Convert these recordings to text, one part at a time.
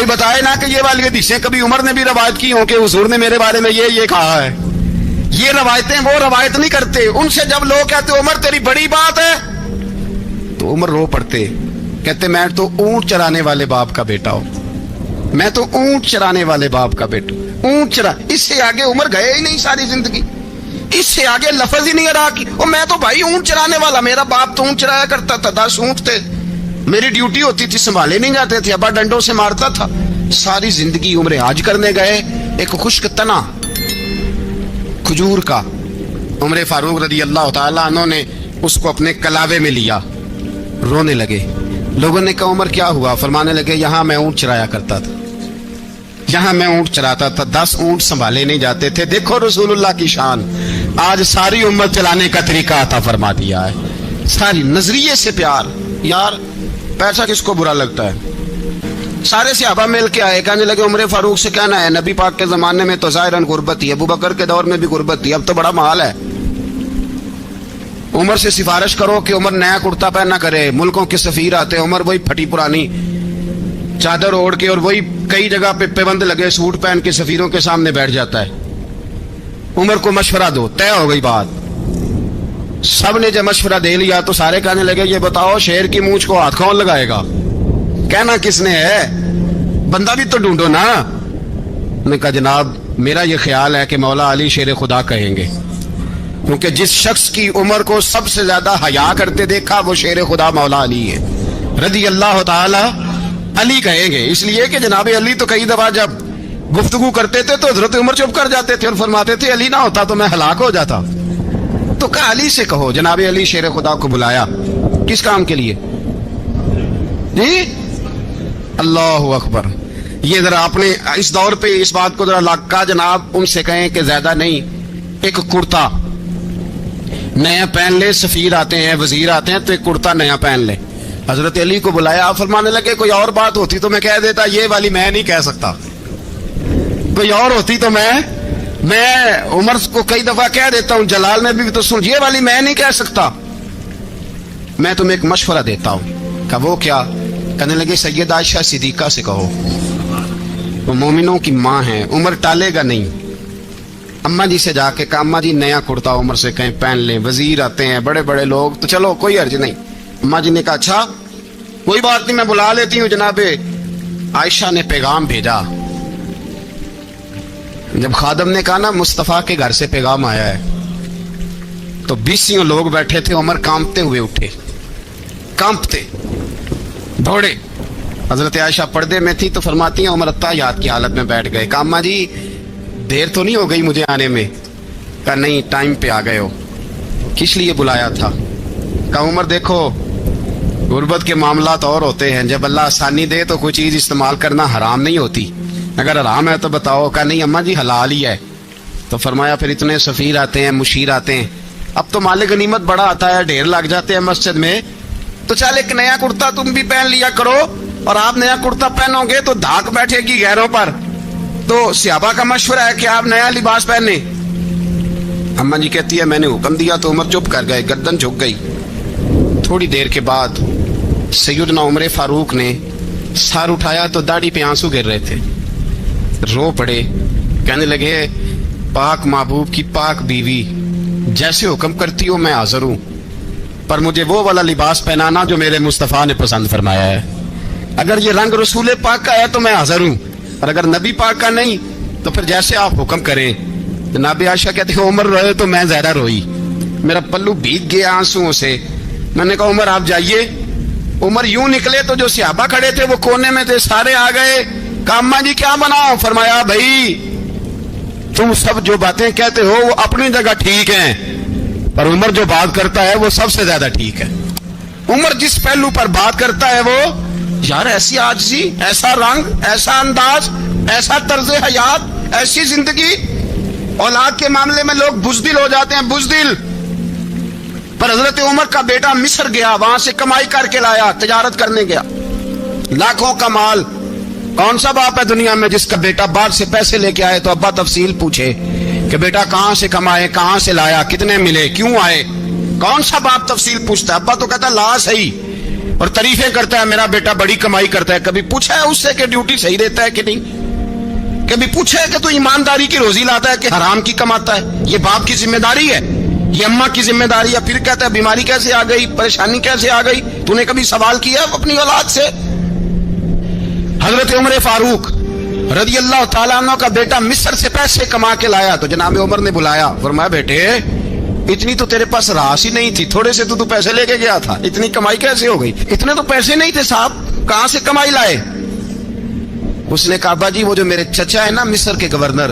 کوئی بتائے نا کہ یہ والی حدیثیں کبھی عمر نے بھی روایت کی ہوں کہ حضور نے میرے بارے میں یہ کہا ہے. یہ روایتیں وہ روایت نہیں کرتے. ان سے جب لوگ کہتے عمر تیری بڑی بات ہے تو عمر رو پڑتے, کہتے میں تو اونٹ چرانے والے باپ کا بیٹا ہوں, میں تو اونٹ چرانے والے باپ کا بیٹا ہوں. اونٹ چرا, اس سے آگے عمر گئے ہی نہیں ساری زندگی, اس سے آگے لفظ ہی نہیں ادا کی. اور میں تو بھائی اونٹ چرانے والا, میرا باپ تو اونٹ چرایا کرتا تھا, 10 اونٹ تھے, میری ڈیوٹی ہوتی تھی, سنبھالے نہیں جاتے تھے, ابا ڈنڈوں سے مارتا تھا. ساری زندگی عمر حج کرنے گئے, ایک خشک تنا کھجور کا عمر فاروق رضی اللہ تعالیٰ عنہ نے اس کو اپنے کلاوے میں لیا, رونے لگے. لوگوں نے کہا عمر کیا ہوا؟ فرمانے لگے یہاں میں اونٹ چرایا کرتا تھا, یہاں میں اونٹ چراتا تھا, 10 اونٹ سنبھالے نہیں جاتے تھے. دیکھو رسول اللہ کی شان, آج ساری امت چلانے کا طریقہ عطا فرما دیا ہے. ساری نظریے سے پیار. یار پیسہ کس کو برا لگتا ہے؟ سارے صحابہ مل کے آئے, کہنے لگے عمر فاروق سے کہنا ہے نبی پاک کے زمانے میں تو ظاہراً غربت تھی, ابو بکر کے دور میں بھی غربت تھی, اب تو بڑا مال ہے. عمر سے سفارش کرو کہ عمر نیا کرتا پہنا کرے. ملکوں کے سفیر آتے, عمر وہی پھٹی پرانی چادر اوڑھ کے اور وہی کئی جگہ پہ پیبند لگے سوٹ پہن کے سفیروں کے سامنے بیٹھ جاتا ہے. عمر کو مشورہ دو, طے ہو گئی بات. سب نے جب مشورہ دے لیا تو سارے کہنے لگے یہ بتاؤ شیر کی مونچھ کو ہاتھ کون لگائے گا؟ کہنا کس نے ہے؟ بندہ بھی تو ڈھونڈو نا. نے کہا جناب میرا یہ خیال ہے کہ مولا علی شیر خدا کہیں گے, کیونکہ جس شخص کی عمر کو سب سے زیادہ حیا کرتے دیکھا وہ شیر خدا مولا علی ہے رضی اللہ تعالی. علی کہیں گے اس لیے کہ جناب علی تو کئی دفعہ جب گفتگو کرتے تھے تو حضرت عمر چپ کر جاتے تھے اور فرماتے تھے علی نہ ہوتا تو میں ہلاک ہو جاتا. تو کہا علی سے کہو. جناب علی شیر خدا کو بلایا, کس کام کے لیے؟ جی اللہ اکبر. یہ ذرا آپ نے اس دور پہ اس بات کو ذرا لگا, جناب ان سے کہیں کہ زیادہ نہیں, ایک کرتا نیا پہن لے. سفیر آتے ہیں, وزیر آتے ہیں تو ایک کرتا نیا پہن لے. حضرت علی کو بلایا, فرمانے لگے کوئی اور بات ہوتی تو میں کہہ دیتا, یہ والی میں نہیں کہہ سکتا. کوئی اور ہوتی تو میں عمر کو کئی دفعہ کہہ دیتا ہوں, جلال میں بھی تو سن, یہ والی میں نہیں کہہ سکتا. میں تمہیں ایک مشورہ دیتا ہوں. کہ وہ کیا؟ کہنے لگے سید عائشہ صدیقہ سے کہو, وہ مومنوں کی ماں ہیں, عمر ٹالے گا نہیں. اماں جی سے جا کے کہا اماں جی نیا کرتا عمر سے کہیں پہن لیں, وزیر آتے ہیں بڑے بڑے لوگ تو چلو کوئی حرج نہیں. اماں جی نے کہا اچھا کوئی بات نہیں میں بلا لیتی ہوں. جناب عائشہ نے پیغام بھیجا. جب خادم نے کہا نا مصطفیٰ کے گھر سے پیغام آیا ہے, تو 20 لوگ بیٹھے تھے. عمر کانپتے ہوئے اٹھے, کانپتے دوڑے. حضرت عائشہ پردے میں تھی تو فرماتی ہیں عمر اتحیات کی حالت میں بیٹھ گئے. کہا اماں جی دیر تو نہیں ہو گئی مجھے آنے میں؟ کہا نہیں ٹائم پہ آ گئے ہو. کس لیے بلایا تھا؟ کہا عمر دیکھو غربت کے معاملات اور ہوتے ہیں, جب اللہ آسانی دے تو کوئی چیز استعمال کرنا حرام نہیں ہوتی, اگر حرام ہے تو بتاؤ. کہا نہیں اماں جی حلال ہی ہے. تو فرمایا پھر اتنے سفیر آتے ہیں, مشیر آتے ہیں, اب تو مال غنیمت بڑا آتا ہے, ڈھیر لگ جاتے ہیں مسجد میں, تو چل ایک نیا کرتا تم بھی پہن لیا کرو, اور آپ نیا کرتا پہنو گے تو دھاک بیٹھے گی غیروں پر. تو صحابہ کا مشورہ ہے کہ آپ نیا لباس پہنے. اماں جی کہتی ہے میں نے حکم دیا تو عمر چپ کر گئے, گردن جھک گئی. تھوڑی دیر کے بعد سیدنا عمر فاروق نے سر اٹھایا تو داڑھی پہ آنسو گر رہے تھے, رو پڑے. کہنے لگے پاک محبوب کی پاک بیوی جیسے حکم کرتی ہو میں حاضر ہوں, پر مجھے وہ والا لباس پہنانا جو میرے مصطفیٰ نے پسند فرمایا ہے. اگر یہ رنگ رسول پاک کا ہے تو میں حاضر ہوں, اور اگر نبی پاک کا نہیں تو پھر جیسے آپ حکم کریں. جناب عائشہ کہتے ہیں عمر روئے تو میں زیادہ روئی, میرا پلو بھیگ گیا آنسوؤں سے. میں نے کہا عمر آپ جائیے. عمر یوں نکلے تو جو صحابہ کھڑے تھے وہ کونے میں تھے, سارے آ گئے. کہا اماں جی کیا بناؤ؟ فرمایا بھائی تم سب جو باتیں کہتے ہو وہ اپنی جگہ ٹھیک ہیں, پر عمر جو بات کرتا ہے وہ سب سے زیادہ ٹھیک ہے. عمر جس پہلو پر بات کرتا ہے وہ, یار ایسی عاجزی, ایسا رنگ, ایسا انداز, ایسا طرز حیات, ایسی زندگی. اولاد کے معاملے میں لوگ بزدل ہو جاتے ہیں, بزدل. پر حضرت عمر کا بیٹا مصر گیا, وہاں سے کمائی کر کے لایا, تجارت کرنے گیا, لاکھوں کا مال. کون سا باپ ہے دنیا میں جس کا بیٹا باہر سے پیسے لے کے آئے تو ابا تفصیل پوچھے کہ بیٹا کہاں سے کمائے, کہاں سے لایا, کتنے ملے, کیوں آئے؟ کون سا باپ تفصیل پوچھتا ہے؟ ابا تو کہتا لا صحیح. اور तारीफें करता है, मेरा बेटा बड़ी कमाई करता है। कभी पूछा है उससे कि ड्यूटी सही देता है कि नहीं? कभी पूछा है कि तू ईमानदारी की रोजी लाता है कि हराम की कमाता है? ये बाप की जिम्मेदारी है, ये अम्मा की जिम्मेदारी है। फिर कहता है बीमारी कैसे आ गई, परेशानी कैसे आ गई? तूने कभी सवाल किया अपनी औलाद से? हजरत उमर फारूक रजी अल्लाह ताला अन्हु का बेटा मिस्र से पैसे कमा के लाया तो जनाब उमर ने बुलाया, फरमाया बेटे इतनी तो तेरे पास रास ही नहीं थी, थोड़े से तो तू पैसे लेके गया था, इतनी कमाई कैसे हो गई? इतने तो पैसे नहीं थे साहब, कहां से कमाई लाए? उसने कहा अब्बा जी वो जो मेरे चचा है ना मिस्र के गवर्नर,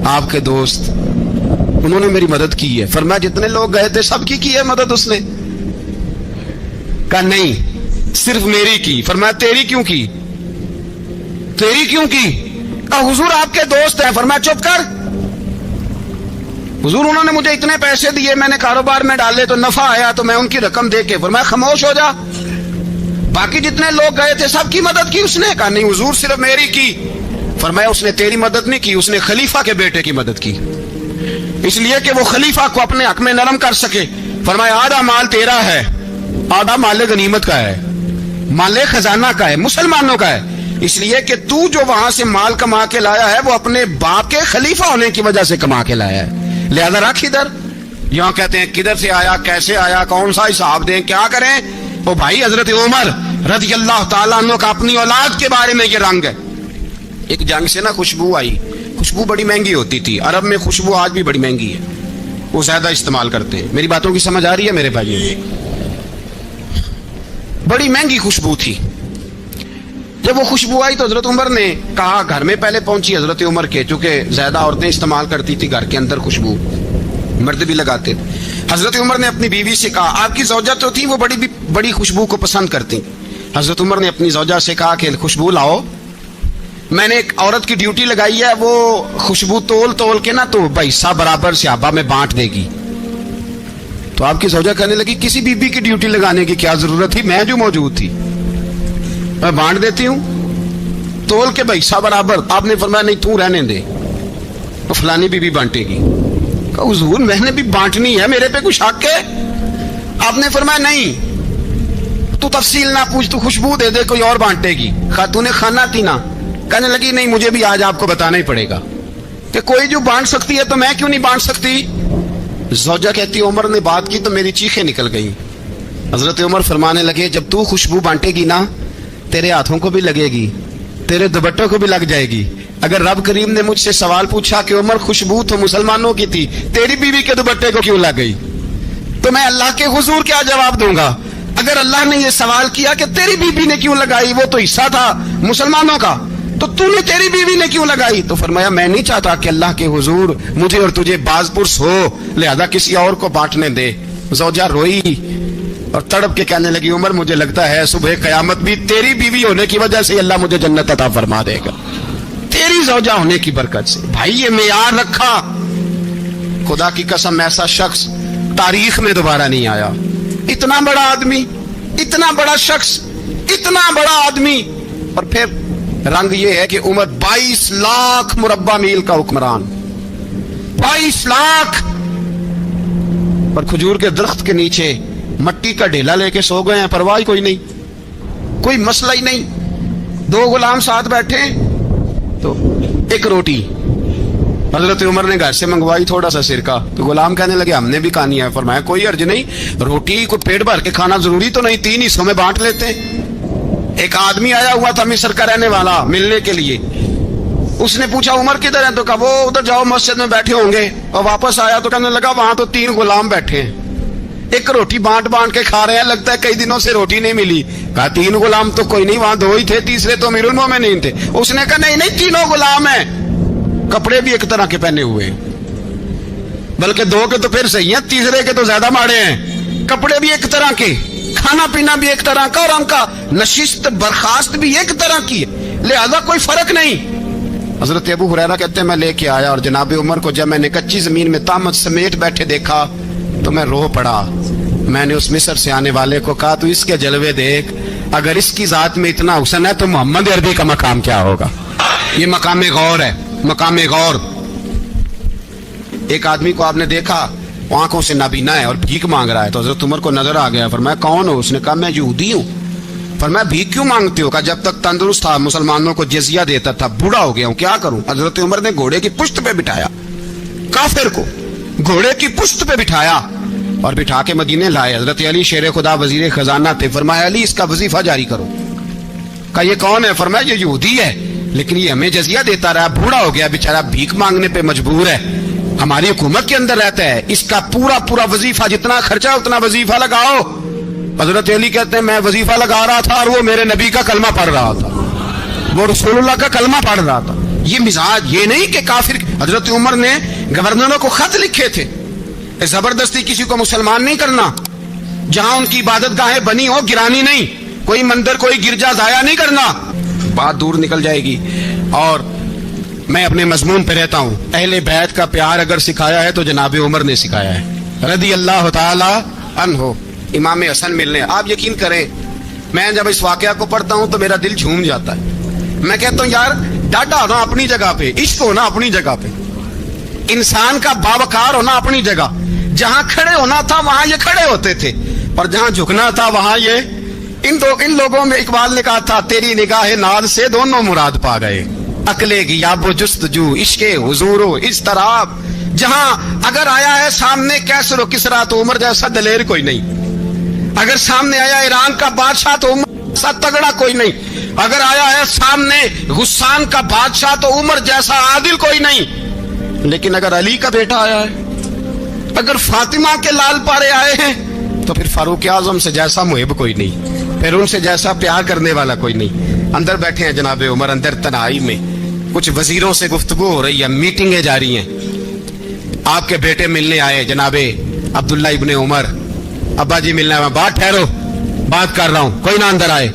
आपके दोस्त, उन्होंने मेरी मदद की है। फरमाया जितने लोग गए थे सबकी की है मदद उसने? कहा नहीं सिर्फ मेरी की। फरमाया तेरी क्यों की? तेरी क्यों की? कहा हुजूर आपके दोस्त हैं। फरमाया चुप कर, हुजूर उन्होंने मुझे इतने पैसे दिए, मैंने कारोबार में डाले तो नफा आया तो मैं उनकी रकम दे के। फरमाया खामोश हो जा, बाकी जितने लोग गए थे सबकी मदद की उसने? कहा नहीं हुजूर सिर्फ मेरी की। फरमाया उसने तेरी मदद नहीं की, उसने खलीफा के बेटे की मदद की, इसलिए कि वो खलीफा को अपने हक में नरम कर सके। फरमाया आधा माल तेरा है, आधा माल गनीमत का है, माल खजाना का है, मुसलमानों का है, इसलिए कि तू जो वहां से माल कमा के लाया है वो अपने बाप के खलीफा होने की वजह से कमा के लाया है, लिहाजा रख इधर। यहां कहते हैं किधर से आया, कैसे आया, कौन सा हिसाब दें, क्या करें? ओ भाई हजरत उमर रज़ी अल्लाह ताला अन्हु का अपनी औलाद के बारे में ये रंग है। एक जंग से ना खुशबू आई, खुशबू बड़ी महंगी होती थी, अरब में खुशबू आज भी बड़ी महंगी है, वो ज्यादा इस्तेमाल करते हैं। मेरी बातों की समझ आ रही है मेरे भाई? बड़ी महंगी खुशबू थी। जब वो खुशबू आई तो हजरत उमर ने कहा, घर में पहले पहुंची हजरत उमर के, चूंकि ज्यादा औरतें इस्तेमाल करती थी घर के अंदर खुशबू, मर्द भी लगाते थे। हजरत उमर ने अपनी बीवी से कहा, आपकी जौजा तो थी वो बड़ी खुशबू को पसंद करती। हजरत उमर ने अपनी जौजा से कहा कि खुशबू लाओ, मैंने एक औरत की ड्यूटी लगाई है, वो खुशबू तोल तोल के ना तो पैसा बराबर सहाबा में बांट देगी। तो आपकी जौजा कहने लगी किसी बीबी की ड्यूटी लगाने की क्या जरूरत थी, मैं जो मौजूद थी मैं बांट देती हूं तोल के पैसा बराबर। आपने फरमाया नहीं तू रहने दे, तो फलानी बीबी बांटेगी। कहा हुजूर मैंने भी बांटनी है, मेरे पे कुछ हक है? आपने फरमाया नहीं तू तफसील ना पूछ, तू खुशबू दे दे, कोई और बांटेगी। खातूने खाना थी ना, कहने लगी नहीं मुझे भी आज आपको बताना ही पड़ेगा कि कोई जो बांट सकती है तो मैं क्यों नहीं बांट सकती? जौजा कहती उमर ने बात की तो मेरी चीखें निकल गई। हजरत उमर फरमाने लगे जब तू खुशबू बांटेगी ना तेरे हाथों को भी लगेगी, तेरे दुपट्टों को भी लग जाएगी। अगर रब करीम ने मुझसे सवाल पूछा कि उमर खुशबू तो मुसलमानों की थी, तेरी बीवी के दुपट्टे को क्यों लग गई, तो मैं अल्लाह के हुजूर क्या जवाब दूंगा? अगर अल्लाह ने यह सवाल किया कि तेरी बीवी ने क्यों लगाई, वो तो हिस्सा था मुसलमानों का, तो तूने तेरी बीवी ने क्यों लगाई? तो फरमाया मैं नहीं चाहता कि अल्लाह के हुजूर मुझे और तुझे बाजपुरस हो, लिहाजा किसी और को बांटने दे। जौजा रोई और तड़प के कहने लगी उमर मुझे लगता है सुबह कयामत भी तेरी बीवी होने की वजह से अल्लाह मुझे जन्नत अता फरमा देगा, तेरी जौजा होने की बरकत से। भाई ये मेयार रखा, खुदा की कसम ऐसा शख्स तारीख में दोबारा नहीं आया। इतना बड़ा आदमी, इतना बड़ा शख्स, इतना बड़ा आदमी, और फिर रंग ये है कि उमर 22 लाख मुरब्बा मील का हुक्मरान, 22 लाख, और खजूर के दरख्त के नीचे मट्टी का ढेला लेके सो गए हैं, परवाह कोई नहीं, कोई मसला ही नहीं। 2 गुलाम साथ बैठे तो एक रोटी हजरत उमर ने घर से मंगवाई, थोड़ा सा सिरका, तो गुलाम कहने लगे हमने भी खानी है। फरमाया कोई अर्ज नहीं, रोटी को पेट भर के खाना जरूरी तो नहीं, 3 हिस्सों में बांट लेते। एक आदमी आया हुआ था मिस्र का रहने वाला मिलने के लिए, उसने पूछा उमर किधर है, तो कहा वो उधर जाओ मस्जिद में बैठे होंगे, और वापस आया तो कहने लगा वहां तो 3 गुलाम बैठे हैं, एक रोटी बांट बांट के खा रहे हैं, लगता है कई दिनों से रोटी नहीं मिली। कहा 3 गुलाम तो कोई नहीं, वहां 2 ही थे, तीसरे तो अमीरुल मोमिनीन थे। उसने कहा नहीं नहीं 3 गुलाम हैं, कपड़े भी एक तरह के पहने हुए, बल्कि 2 के तो फिर सही है, तीसरे के तो ज्यादा माड़े हैं, कपड़े भी एक तरह के, खाना पीना भी एक तरह का, और उनका नशिस्त बर्खास्त भी एक तरह की है, लिहाजा कोई फर्क नहीं। हजरत अबू हुरैरा कहते हैं मैं लेके आया और जनाब उमर को जब मैंने कच्ची जमीन में तामत समेट बैठे देखा तो मैं रो पड़ा। मैंने उस मिस्र से आने वाले को कहा तू इसके जलवे देख, अगर इसकी जात में इतना हुस्न है तो मोहम्मद अरबी का मकाम क्या होगा। ये मकाम गौर है, मकाम गौर। एक आदमी को आपने देखा आंखों से नाबीना है और भीख मांग रहा है। तो हजरत उमर को नजर आ गया, फरमाया कौन हो? उसने कहा मैं यहूदी हूँ। फरमाया भीख क्यों मांगते हो? कहा जब तक तंदुरुस्त था मुसलमानों को जजिया देता था, बूढ़ा हो गया हूँ, क्या करूं? हजरत उमर ने घोड़े की पुश्त पे बिठाया, काफिर को घोड़े की पुश्त पे बिठाया और बिठा के मदीने लाए। हजरत अली शेर खुदा वजीर खजाना थे। फरमाया अली इसका वजीफा जारी करो। कहा ये कौन है? फरमाया ये यहूदी है, लेकिन ये हमें जजिया देता रहा, बूढ़ा हो गया बेचारा, भीख मांगने पे मजबूर है, हमारी हुकूमत के अंदर रहता है, इसका पूरा पूरा वजीफा जितना खर्चा उतना वजीफा लगाओ। हजरत अली कहते हैं मैं वजीफा लगा रहा था और वो मेरे नबी का कलमा पढ़ रहा था, वो रसूलुल्लाह का कलमा पढ़ रहा था। ये मिजाज, ये नहीं कि काफिर। हजरत उमर ने गवर्नरों को खत लिखे थे, जबरदस्ती किसी को मुसलमान नहीं करना, जहां उनकी इबादत गाहें बनी हो गिरानी नहीं, कोई मंदिर कोई गिरजा जाया नहीं करना, बात दूर निकल जाएगी। और मैं अपने मजमून पे रहता हूं, अहले बैत का प्यार अगर सिखाया है तो जनाब उमर ने सिखाया है रदी अल्लाह ताला अन्हो। इमाम हसन मिलने, आप यकीन करें मैं जब इस वाकया को पढ़ता हूं तो मेरा दिल झूम जाता है। मैं कहता हूं यार डाटा होना अपनी जगह पे, इश्क होना अपनी जगह पे, इंसान का बावकार होना अपनी जगह, जहां खड़े होना था वहां ये खड़े होते थे, पर जहां झुकना था वहां ये इन लोगों में इकबाल ने कहा था तेरी निगाह नाज से दोनों मुराद पा गए, अकले गियाबो जुस्तजू इश्के हुजूरो इस तरह। जहां अगर आया है सामने कैसरो किसरा तो उमर जैसा दलेर कोई नहीं, अगर सामने आया ईरान का बादशाह तो उमर जैसा तगड़ा कोई नहीं, अगर आया है सामने गुस्सान का बादशाह तो उमर जैसा आदिल कोई नहीं। लेकिन अगर अली का बेटा आया है, अगर फातिमा के लाल पारे आए हैं, तो फिर फारूक आजम से जैसा मुहिब कोई नहीं, फिर उनसे जैसा प्यार करने वाला कोई नहीं। अंदर बैठे हैं जनाब उमर, अंदर तन्हाई में कुछ वजीरों से गुफ्तगू हो रही है, मीटिंगें जारी हैं। आपके बेटे मिलने आए जनाबे अब्दुल्ला इब्ने उमर, अब्बा जी मिलने आए, बात ठहरो बात कर रहा हूं, कोई ना अंदर आए।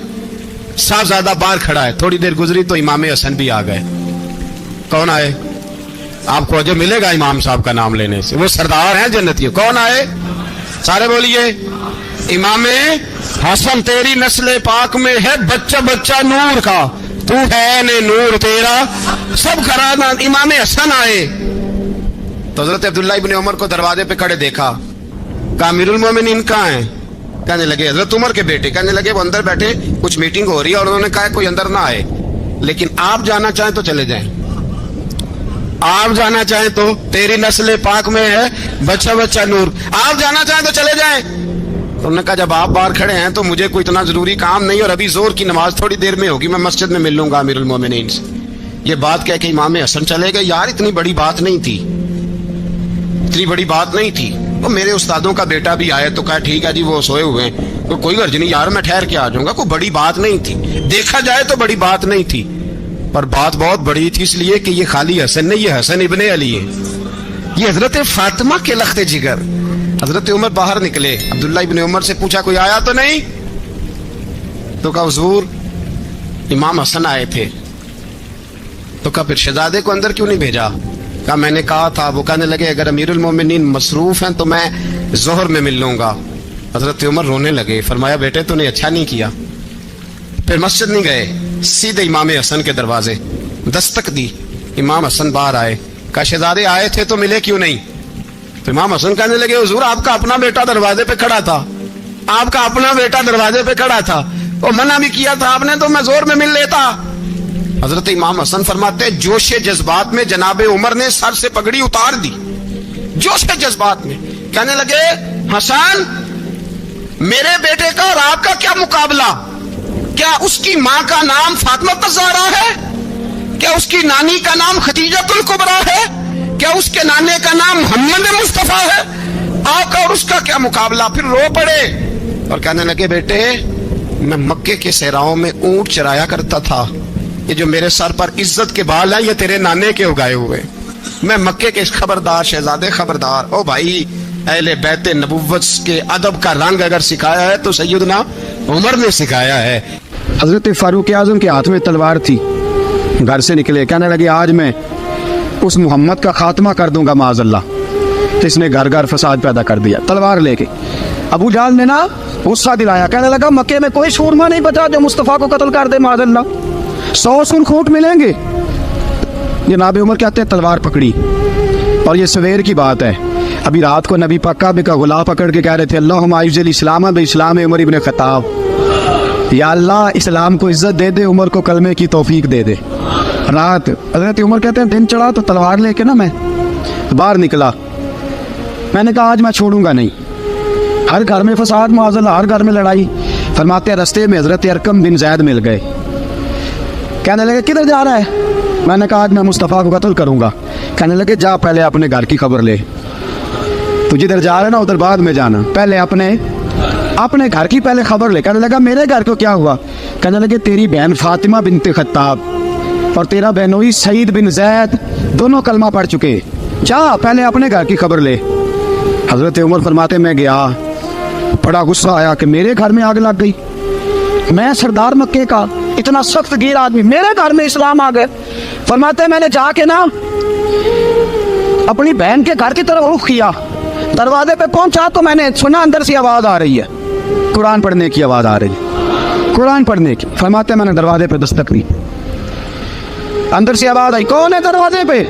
साहबजादा बाहर खड़ा है, थोड़ी देर गुजरी तो इमाम हसन भी आ गए। कौन आए? आपको अजर मिलेगा इमाम साहब का नाम लेने से, वो सरदार हैं जन्नतियों। कौन आए? सारे बोलिए इमाम हसन तेरी नस्ल पाक में है बच्चा बच्चा नूर का, तू है ने नूर तेरा सब खराना। इमाम हसन आए तो हजरत अब्दुल्ला इब्ने उमर को दरवाजे पे खड़े देखा, कहा अमीरुल मोमिनीन कहाँ हैं? कहने लगे हजरत उमर के बेटे। कहने लगे वो अंदर बैठे, कुछ मीटिंग हो रही है और उन्होंने कहा कोई अंदर ना आए, लेकिन आप जाना चाहें तो चले जाएं, आप जाना चाहें तो तेरी नस्ल पाक में है बच्चा बच्चा नूर, आप जाना चाहें तो चले जाएं। तो उन्होंने कहा जब आप बाहर खड़े हैं तो मुझे कोई इतना जरूरी काम नहीं, और अभी जोर की नमाज थोड़ी देर में होगी, मैं मस्जिद में मिल लूंगा अमीरुल मोमिनीन से। ये बात कह के इमाम हसन चले गए। यार इतनी बड़ी बात नहीं थी, इतनी बड़ी बात नहीं थी। तो मेरे उस्तादों का बेटा भी आया तो कहा ठीक है जी वो सोए हुए हैं, तो कोई गर्ज नहीं यार मैं ठहर के आ जाऊंगा, कोई बड़ी बात नहीं थी, देखा जाए तो बड़ी बात नहीं थी, पर बात बहुत बड़ी थी इसलिए कि ये खाली हसन नहीं, ये हसन इब्ने अली है, ये हजरत फातिमा के लख्ते जिगर। हजरत उमर बाहर निकले, अब्दुल्ला इब्ने उमर से पूछा कोई आया तो नहीं? तो कहा हुजूर इमाम हसन आए थे। तो कहा फिर शहजादे को अंदर क्यों नहीं भेजा? कहा मैंने कहा था। वो कहने लगे अगर अमीरुल मोमिनीन मसरूफ हैं तो मैं जोहर में मिल लूंगा। हजरत उमर रोने लगे, फरमाया बेटे तूने अच्छा नहीं किया। फिर मस्जिद नहीं गए, सीधे इमाम हसन के दरवाजे दस्तक दी, इमाम हसन बाहर आए, कहा शहजादे आए थे तो मिले क्यों नहीं? तो इमाम हसन कहने लगे हुजूर आपका अपना बेटा दरवाजे पे खड़ा था, आपका अपना बेटा दरवाजे पे खड़ा था, वो मना भी किया था आपने तो मैं जोर में मिल लेता। हजरत इमाम हसन फरमाते जोशे जज्बात में जनाबे उमर ने सर से पगड़ी उतार दी, जोशे जज्बात में। कहने लगे हसन मेरे बेटे का और आपका क्या मुकाबला? क्या उसकी माँ का नाम फातिमा ज़हरा है? क्या उसकी नानी का नाम खदीजतुल कुबरा है? क्या उसके नाने का नाम मोहम्मद मुस्तफा है? आपका और उसका क्या मुकाबला? फिर रो पड़े और कहने लगे बेटे मैं मक्के के सहराओं में ऊंट चराया करता था, ये जो मेरे सर पर इज्जत के बाल है ये तेरे नाने के उगाए हुए, मैं मक्के के खबरदार शहजादे खबरदार। ओ भाई अहले बैत नबुव्वत के अदब का रंग अगर सिखाया है तो सैयदना उमर ने सिखाया है। हजरत फारूक आजम के हाथ में तलवार थी, घर से निकले, कहने लगे आज मैं उस मोहम्मद का खात्मा कर दूंगा माज़अल्लाह। तो इसने घर घर फसाद पैदा कर दिया तलवार लेके। अबू जाल ने ना गुस्सा दिलाया, कहने लगा मक्के में कोई शूरमा नहीं बचा जो मुस्तफ़ा को कत्ल कर दे माज़अल्लाह, 100 सुनखूंट मिलेंगे। जनाब उमर कहते हैं तलवार पकड़ी, और ये सवेर की बात है, अभी रात को नबी पाक काबे का गुलाब पकड़ के कह रहे थे अल्लाहुम्मा अइज़्ज़िल इस्लाम बिइस्लाम उमर इब्न खत्ताब, या अल्लाह इस्लाम को इज्जत दे दे, उमर को कलमे की तौफीक दे दे। रात हज़रत उमर कहते हैं दिन चढ़ा तो तलवार लेके ना मैं बाहर निकला, मैंने कहा आज मैं छोड़ूंगा नहीं। हर घर में फसाद माज़अल्लाह, हर घर में लड़ाई। फरमाते हैं रास्ते में हज़रत अरकम बिन ज़ैद मिल गए, कहने लगे किधर जा रहा है? मैंने कहा आज मैं मुस्तफ़ा को कत्ल करूंगा। कहने लगे जा पहले अपने घर की खबर ले, तू जिधर जा रहा है ना उधर बाद में जाना, पहले अपने घर की पहले खबर ले। कहने लगा मेरे घर को क्या हुआ? कहने लगे तेरी बहन फातिमा बिनते खत्ताब और तेरा बहनोई सईद बिन ज़ैद दोनों कलमा पढ़ चुके, जा पहले अपने घर की खबर ले। हज़रत उमर फरमाते मैं गया, बड़ा गुस्सा आया कि मेरे घर में आग लग गई, मैं सरदार मक्के का इतना सख्त गिर आदमी, मेरे घर में इस्लाम आ गए। फरमाते मैंने जाके ना अपनी बहन के घर की तरफ रुख किया, दरवाजे पे पहुंचा तो मैंने सुना अंदर से आवाज़ आ रही है, कुरान पढ़ने की आवाज़ आ रही है, कुरान पढ़ने की। फरमाते मैंने दरवाजे पे दस्तक दी, अंदर से आवाज़ आई, कौन है दरवाजे पे?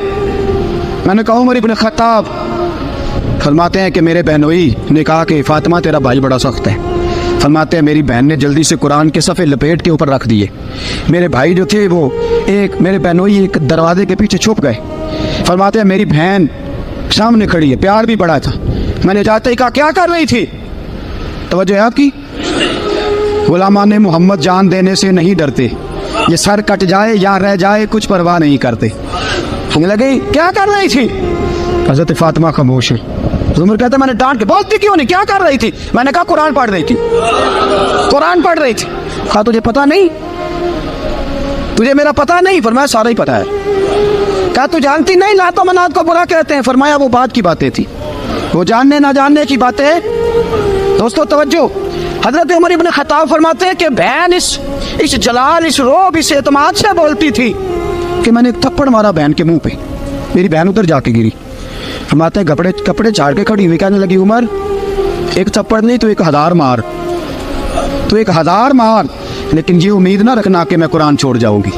मैंने कहा उमर इब्न खत्ताब। फरमाते हैं कि मेरे बहनोई ने कहा कि फातिमा तेरा भाई बड़ा सख्त है। फरमाते हैं मेरी बहन ने जल्दी से कुरान के सफ़े लपेट के ऊपर रख दिए। मेरे भाई जो थे वो मेरे बहनोई एक दरवाजे के पीछे छुप गए। फरमाते हैं मेरी बहन सामने खड़ी है, प्यार भी बड़ा था। मैंने जाते ही कहा क्या कर रही थी? तवज्जो है आपकी? गुलामान मोहम्मद जान देने से नहीं डरते, ये सर कट जाए या रह जाए कुछ परवाह नहीं करते। हमें लगे क्या कर रही थी? हज़रत फातिमा खामोश है। उमर कहता मैंने डांट के, बोलती क्यों नहीं, क्या कर रही थी? मैंने कहा कुरान पढ़ रही थी, कुरान पढ़ रही थी। कहा तुझे पता नहीं, तुझे मेरा पता नहीं? फरमाया सारा ही पता है। कहा तू जानती नहीं लातो मनात को बुरा कहते हैं? फरमाया वो बात की बातें थी, वो जानने ना जानने की बातें। दोस्तों तवज्जो, हजरत उमर इब्न खत्ताब फरमाते हैं कि बहन इस जलाल, इस रोब, इस एतमाद से बोलती थी कि मैंने एक थप्पड़ मारा बहन के मुंह पे, मेरी बहन उधर जाके गिरी। फरमाते हैं कपड़े झाड़ के खड़ी हुई, कहने लगी उमर एक थप्पड़ नहीं तो 1000 मार, तो 1000 मार, लेकिन ये उम्मीद ना रखना कि मैं कुरान छोड़ जाऊंगी,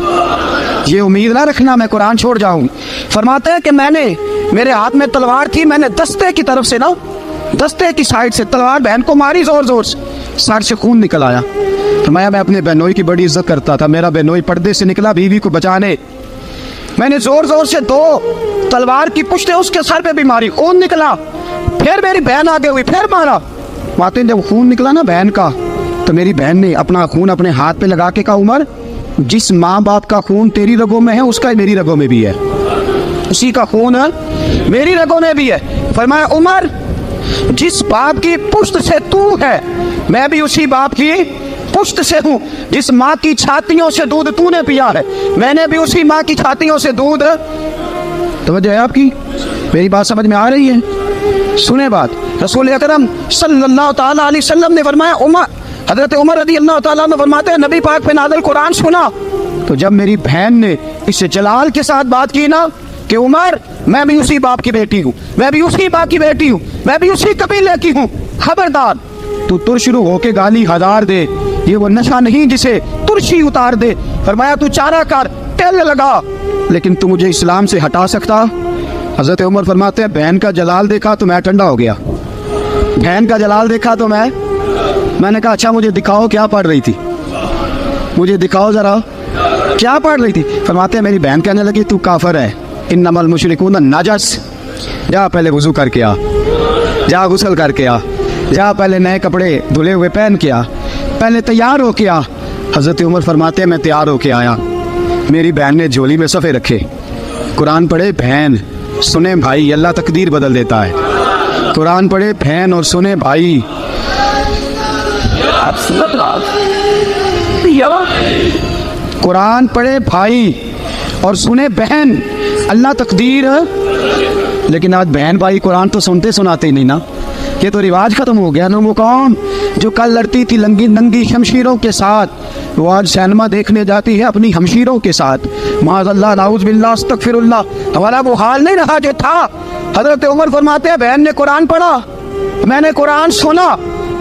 ये उम्मीद ना रखना मैं कुरान छोड़ जाऊंगी। फरमाते हैं कि मेरे हाथ में तलवार थी, मैंने दस्ते की तरफ से ना, दस्ते की साइड से तलवार बहन को मारी जोर जोर से, सर से खून निकल आया। फरमाया मैं अपने बहनोई की बड़ी इज्जत करता था, मेरा बहनोई पर्दे से निकला बीवी को बचाने, मैंने जोर जोर से 2 तलवार की पुश्तें उसके सर पे भी मारी, खून निकला। फिर मेरी बहन आगे हुई, फिर मारा। माते जब खून निकला ना बहन का, तो मेरी बहन ने अपना खून अपने हाथ पे लगा के कहा उमर जिस माँ बाप का खून तेरी रगों में है उसका मेरी रगों में भी है, उसी का खून मेरी रगों में भी है। फरमाया उमर जिस बाप की पुश्त से तू है मैं भी उसी बाप की पुश्त से हूँ, जिस माँ की छातियों से दूध तूने पिया है मैंने भी उसी माँ की छातियों से दूध। तवज्जो है आपकी? मेरी बात समझ में आ रही है? सुने बात, रसूल अकरम सल्लल्लाहु ताला अलैहि वसल्लम ने फरमाया, हज़रत उमर रज़ी अल्लाह ताला ने फरमाते हैं नबी पाक पे नाज़िल कुरान सुना, तो जब मेरी बहन ने इस जलाल के साथ बात की ना कि उमर मैं भी उसी बाप की बेटी हूँ, मैं भी उसी बाप की बेटी हूँ, मैं भी उसी कबीले की हूँ, खबरदार तू तुरशुरू होके गाली हजार दे, ये वो नशा नहीं जिसे तुरशी उतार दे। फरमाया तू चारा कर, तेल लगा, लेकिन तू मुझे इस्लाम से हटा सकता? हज़रत उमर फरमाते हैं बहन का जलाल देखा तो मैं ठंडा हो गया, बहन का जलाल देखा तो मैंने कहा अच्छा मुझे दिखाओ क्या पढ़ रही थी, मुझे दिखाओ ज़रा क्या पढ़ रही थी। फरमाते हैं मेरी बहन कहने लगी तू काफिर है, इन्नमल मुशरिकून नजस, जा पहले वज़ू करके आ, जा गुस्ल करके आ, जा पहले नए कपड़े धुले हुए पहन के आ, पहले तैयार हो के आ। हज़रत उमर फरमाते हैं मैं तैयार हो के आया, मेरी बहन ने झोली में सफ़े रखे, कुरान पढ़े बहन सुने भाई, अल्लाह तकदीर बदल देता है। कुरान पढ़े बहन और सुने भाई, कुरान पढ़े भाई और सुने बहन, अल्लाह तकदीर। लेकिन आज बहन भाई कुरान तो सुनते सुनाते ही नहीं ना, ये तो रिवाज खत्म हो गया ना। वो कौम जो कल लड़ती थी नंगी शमशीरों के साथ, वो आज सिनेमा देखने जाती है अपनी हमशीरों के साथ। माज़अल्लाह नाउज़ बिल्लाह अस्तगफिरुल्लाह, हमारा वो हाल नहीं रहा जो था। हज़रत उमर फरमाते हैं बहन ने कुरान पढ़ा, मैंने कुरान सुना,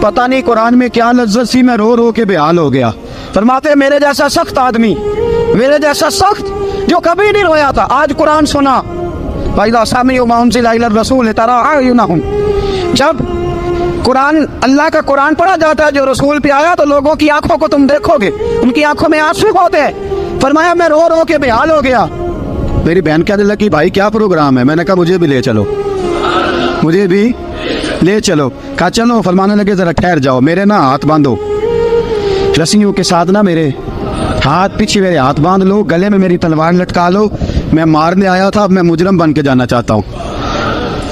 पता नहीं कुरान में क्या लज्जत सी, मैं रो रो के बेहाल हो गया। फरमाते हैं मेरे जैसा सख्त आदमी, मेरे जैसा सख्त जो कभी नहीं रोया था, आज कुरान सुना, जब कुरान, अल्लाह का कुरान पढ़ा जाता है, जो रसूल पे आया, तो लोगों की आंखों को तुम देखोगे, उनकी आंखों में आंसू होते हैं। फरमाया मैं रो रो के बेहाल हो गया। मेरी बहन कहने लगी भाई क्या प्रोग्राम है? मैंने कहा मुझे भी ले चलो, मुझे भी ले चलो। कहा चलो। फरमाने लगे जरा ठहर जाओ, मेरे ना हाथ बांधो, रस्सियों के साथ ना मेरे हाथ, पीछे मेरे हाथ बांध लो, गले में मेरी तलवार लटका लो, मैं मारने आया था, अब मैं मुजरम बन के जाना चाहता हूँ,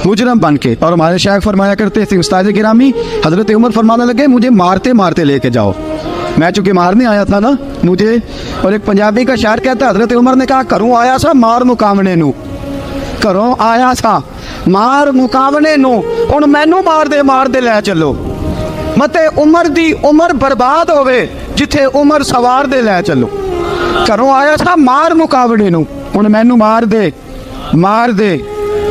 मुजरम बन के। और हमारे शायख फरमाया करते थे, उस्ताद गिरामी हजरत उमर फरमाने लगे मुझे मारते मारते लेके जाओ, मैं चूंकि मारने आया था ना मुझे। और एक पंजाबी का शायर कहता है, हजरत उमर ने कहा घरों आया था मार मुकावने नू, घरों आया था मार मुकावने नू, हुण मैनू मार दे लै चलो, मते उमर दी उमर बर्बाद होवे, जिथे उमर सवार दे लै चलो। घरों आया था मार मुकावने नू, हुण मैनू मार दे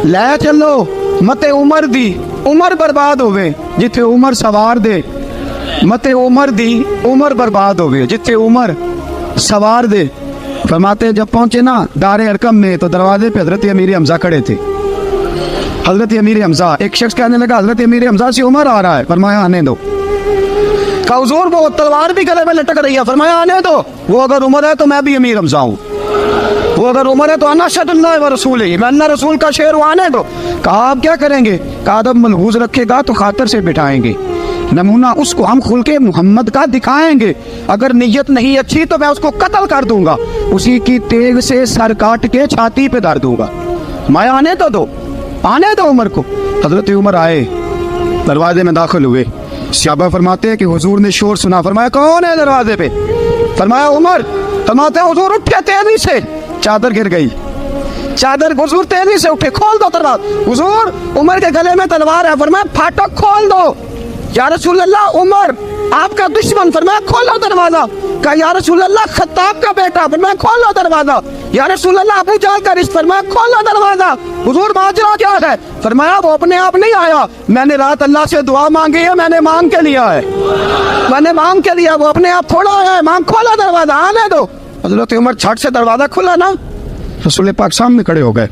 लै चलो, मते उमर दी उमर बर्बाद होवे, जिथे उमर सवार दे, मते उमर दी उमर बर्बाद होवे, जिथे उमर सवार दे। फरमाते जब पहुंचे ना दारे अरकम में, तो दरवाजे पे हजरत अमीर हमजा खड़े थे। हजरत अमीर हमजा, एक शख्स कहने लगा हजरत अमीर हमजा से उमर आ रहा है। फरमाया आने दो। कहा हुजूर वो तलवार भी गले में लटक रही है। फरमाया आने दो, वो अगर उमर है तो मैं भी अमीर हमजा हूँ, वो अगर उमर है तो अना शदुल्लाह व रसूल ही, मैं अल्लाह रसूल का शेर हूँ, आने दो। कहा आप क्या करेंगे? कहा अदब मलहूज रखेगा तो खातर से बिठाएंगे, नमूना उसको हम खुल के मोहम्मद का दिखाएंगे, अगर नीयत नहीं अच्छी तो मैं उसको कत्ल कर दूंगा, उसी की तेग से सर काट के छाती पे धर दूंगा, मैं आने तो दो, आने दो उमर को। हजरत उमर आए, दरवाजे में दाखिल हुए। सहाबा फरमाते हैं कि हुजूर ने शोर सुना। फरमाया कौन है दरवाजे पे? फरमाया उमर। फरमाते हैं हुजूर उठे तेजी से, चादर गिर गई, चादर, हुजूर तेजी से उठे, खोल दो दरवाजा। हुजूर उमर के गले में तलवार है। फरमाया फाटक खोल दो। या रसूल अल्लाह उमर आपका दुश्मन। फरमाया खोलो दरवाजा। कहा या रसूल अल्लाह खत्ताब का बेटा। फरमाया खोलो दरवाजा। या रसूल अल्लाह अबू जहल का रिश्ता। फरमाया खोलो दरवाजा। हुजूर माजरा क्या है? फरमाया वो अपने आप नहीं आया, मैंने रात अल्लाह से दुआ मांगी है, मैंने मांग के लिया है, मैंने मांग के लिया, वो अपने आप थोड़ा आया है, मांग, खोलो दरवाजा, आने दो। हजरत उमर छट से दरवाजा खुला ना, रसूल पाक सामने खड़े हो गए।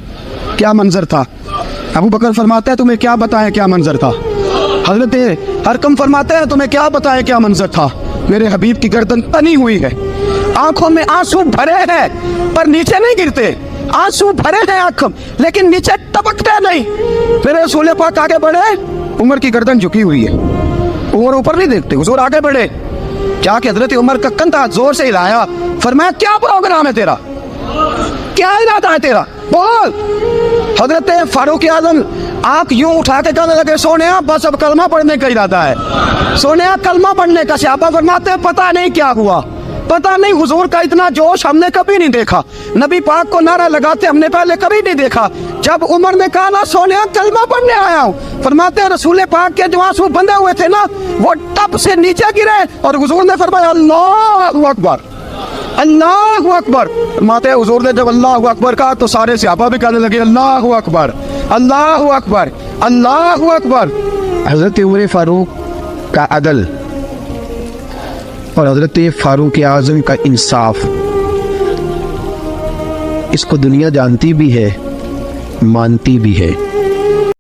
क्या मंजर था? अबू बकर फरमाते हैं तुम्हें क्या बताएं क्या मंजर था? हजरत हरकम फरमाते हैं तुम्हें क्या बताएं क्या मंजर था? मेरे हबीब की गर्दन तनी हुई है, आंखों में आंसू भरे हैं पर नीचे नहीं गिरते, आंसू भरे हैं आंख लेकिन नीचे टपकते नहीं। फिर रसूल पाक आगे बढ़े, उमर की गर्दन झुकी हुई है, उमर ऊपर नहीं देखते। हुजूर आगे बढ़े, जाके हजरत उमर का कंधा जोर से हिलाया। फरमाया क्या प्रोग्राम है तेरा, क्या इरादा है तेरा, बोल। हजरत फारूक आजम आंख यूं उठा के कहने लगे सोने बस अब कलमा पढ़ने का इरादा है, सोने कलमा पढ़ने का। सहाबा फरमाते हैं पता नहीं क्या हुआ, पता नहीं, हुजूर का इतना जोश हमने कभी नहीं देखा, नबी पाक को नारा लगाते हमने पहले कभी नहीं देखा। जब उमर ने कहा ना सोने कलमा पढ़ने आया हूँ, फरमाते हैं रसूल पाक के जो आंसू बंधे हुए थे ना वो टप से नीचे गिरे और हुजूर ने फरमाया अल्लाहु अकबर, अल्लाहु अकबर। फरमाते हुजूर ने जब अल्लाहु अकबर कहा तो सारे सहाबा भी कहने लगे अल्लाहु अकबर, अल्लाहु अकबर, अल्लाहु अकबर। हजरत उमर फारूक का अदल और हजरत फारूक आज़म का इंसाफ, इसको दुनिया जानती भी है, मानती भी है।